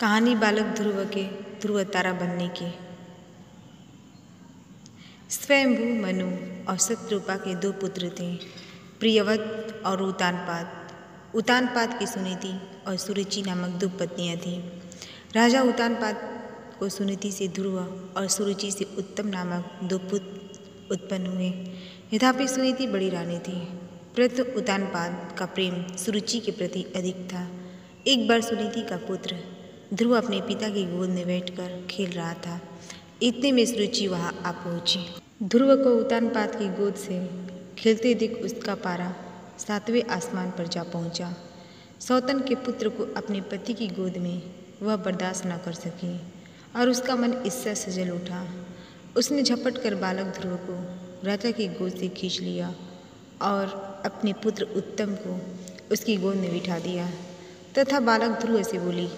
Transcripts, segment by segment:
कहानी बालक ध्रुव के ध्रुव तारा बनने की। स्वयंभू मनु और शत्रुपा के दो पुत्र थे, प्रियव्रत और उत्तानपाद। उत्तानपाद की सुनीति और सुरुचि नामक दो पत्नियां थीं। राजा उत्तानपाद को सुनीति से ध्रुव और सुरुचि से उत्तम नामक दो पुत्र उत्पन्न हुए। यद्यपि सुनीति बड़ी रानी थी, परंतु उत्तानपाद का प्रेम सुरुचि के प्रति अधिक था। एक बार सुनीति का पुत्र ध्रुव अपने पिता की गोद में बैठकर खेल रहा था। इतने में सुरुचि वहां आ पहुंची। ध्रुव को उत्तानपाद की गोद से खेलते देख उसका पारा 7वें आसमान पर जा पहुंचा। सौतन के पुत्र को अपने पति की गोद में वह बर्दाश्त न कर सकी और उसका मन इससे सजल उठा। उसने झपट कर बालक ध्रुव को राजा की गोद से खींच लिया और अपने पुत्र उत्तम को उसकी गोद में बिठा दिया तथा बालक ध्रुव से बोली,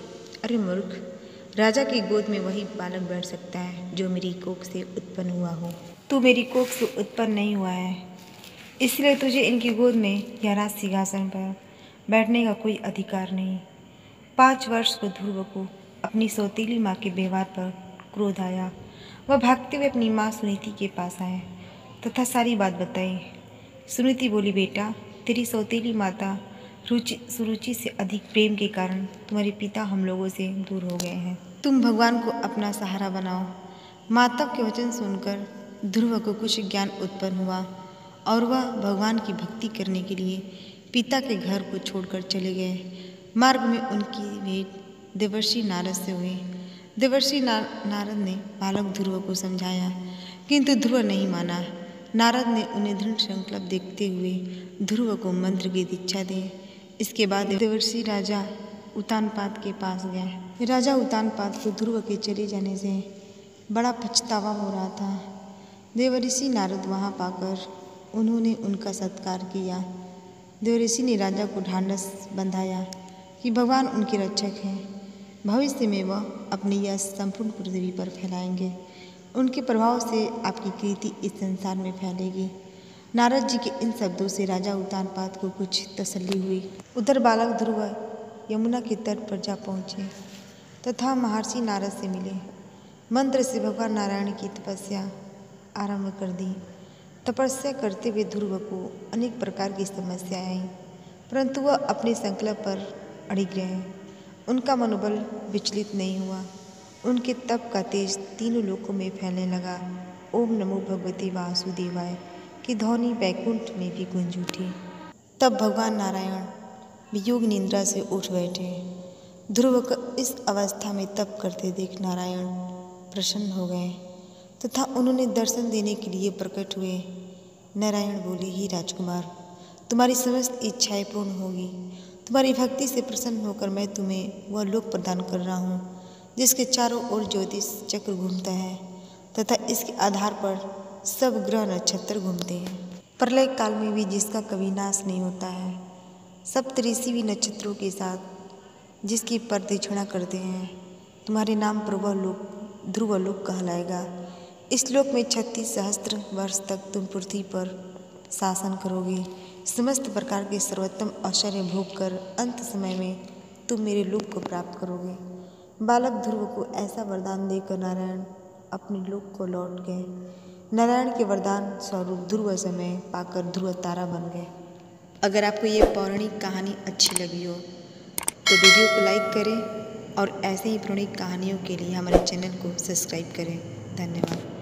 अरे मूर्ख, राजा की गोद में वही बालक बैठ सकता है जो मेरी कोख से उत्पन्न हुआ हो। तू मेरी कोख से उत्पन्न नहीं हुआ है, इसलिए तुझे इनकी गोद में या राज सिंहासन पर बैठने का कोई अधिकार नहीं। 5 वर्ष को ध्रुव को अपनी सौतेली माँ के व्यवहार पर क्रोध आया। वह भागते हुए अपनी माँ सुनीति के पास आए तथा सारी बात बताई। सुनीति बोली, बेटा, तेरी सौतेली माता सुरुचि से अधिक प्रेम के कारण तुम्हारे पिता हम लोगों से दूर हो गए हैं। तुम भगवान को अपना सहारा बनाओ। माता के वचन सुनकर ध्रुव को कुछ ज्ञान उत्पन्न हुआ और वह भगवान की भक्ति करने के लिए पिता के घर को छोड़कर चले गए। मार्ग में उनकी भेंट देवर्षि नारद से हुई। देवर्षि नारद ने बालक ध्रुव को समझाया, किंतु ध्रुव नहीं माना। नारद ने उन्हें दृढ़ संकल्प देखते हुए ध्रुव को मंत्र की दीक्षा दी। इसके बाद देवर्षि राजा उत्तानपाद के पास गए। राजा उत्तानपाद को ध्रुव के चले जाने से बड़ा पछतावा हो रहा था। देवर्षि नारद वहां पाकर उन्होंने उनका सत्कार किया। देवर्षि ने राजा को ढांढस बंधाया कि भगवान उनके रक्षक हैं। भविष्य में वह अपनी यश संपूर्ण पृथ्वी पर फैलाएंगे। उनके प्रभाव से आपकी कीर्ति इस संसार में फैलेगी। नारद जी के इन शब्दों से राजा उत्तानपाद को कुछ तसल्ली हुई। उधर बालक ध्रुव यमुना के तट पर जा पहुँचे तथा महर्षि नारद से मिले। मंत्र से भगवान नारायण की तपस्या आरंभ कर दी। तपस्या करते हुए ध्रुव को अनेक प्रकार की समस्याएं आईं, परंतु वह अपने संकल्प पर अड़िग रहे। उनका मनोबल विचलित नहीं हुआ। उनके तप का तेज तीनों लोकों में फैलने लगा। ओम नमो भगवते वासुदेवाय की ध्वनि वैकुंठ में भी गूंज उठी। तब भगवान नारायण वियोग निद्रा से उठ बैठे। ध्रुव को इस अवस्था में तप करते देख नारायण प्रसन्न हो गए तथा उन्होंने दर्शन देने के लिए प्रकट हुए। नारायण बोले, ही राजकुमार, तुम्हारी समस्त इच्छाएं पूर्ण होगी। तुम्हारी भक्ति से प्रसन्न होकर मैं तुम्हें वह लोक प्रदान कर रहा हूँ जिसके चारों ओर ज्योतिष चक्र घूमता है तथा इसके आधार पर सब ग्रह नक्षत्र घूमते हैं। प्रलय काल में भी जिसका कभी नाश नहीं होता है। सप्तऋषि भी नक्षत्रों के साथ जिसकी प्रदक्षिणा करते हैं। तुम्हारे नाम पर वह लोक ध्रुवलोक कहलाएगा। इस लोक में 36 सहस्त्र वर्ष तक तुम पृथ्वी पर शासन करोगे। समस्त प्रकार के सर्वोत्तम ऐश्वर्य भोग कर अंत समय में तुम मेरे लोक को प्राप्त करोगे। बालक ध्रुव को ऐसा वरदान देकर नारायण अपने लोक को लौट गए। नारायण के वरदान स्वरूप ध्रुव समय पाकर ध्रुव तारा बन गए। अगर आपको ये पौराणिक कहानी अच्छी लगी हो तो वीडियो को लाइक करें और ऐसे ही पौराणिक कहानियों के लिए हमारे चैनल को सब्सक्राइब करें। धन्यवाद।